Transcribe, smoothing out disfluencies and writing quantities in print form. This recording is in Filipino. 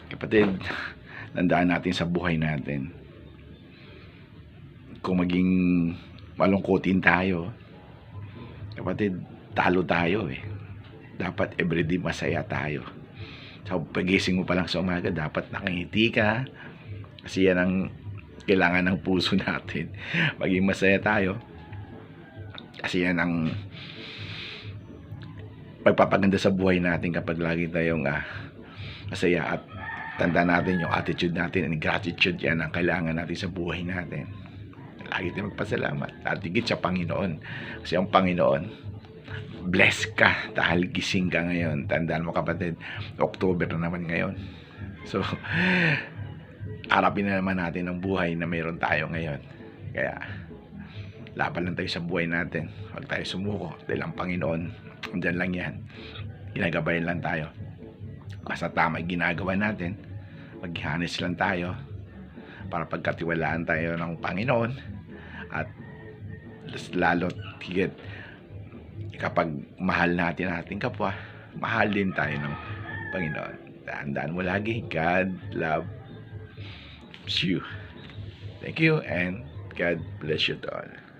Kapatid, tandaan natin sa buhay natin, kung maging malungkutin tayo, kapatid, talo tayo eh. Dapat everyday masaya tayo. So pagising mo pa lang sa umaga, dapat nakangiti ka, kasi yan ang kailangan ng puso natin. Maging masaya tayo, kasi yan ang pagpapaganda sa buhay natin kapag lagi tayong masaya. At tanda natin yung attitude natin and gratitude, yan ang kailangan natin sa buhay natin. Lagi tayong magpasalamat at higit sa Panginoon, kasi ang Panginoon, bless ka dahil gising ka ngayon. Tandaan mo kapatid, October na naman ngayon. So harapin na naman natin ang buhay na mayroon tayo ngayon. Kaya laban lang tayo sa buhay natin, huwag tayo sumuko, dahil ang Panginoon andyan lang yan, ginagabayan lang tayo. Basta tama yung ginagawa natin, maghahanis lang tayo para pagkatiwalaan tayo ng Panginoon. At lalo higit, kapag mahal natin ang ating kapwa, mahal din tayo ng Panginoon. Tandaan mo lagi, God loves you. Thank you and God bless you to all.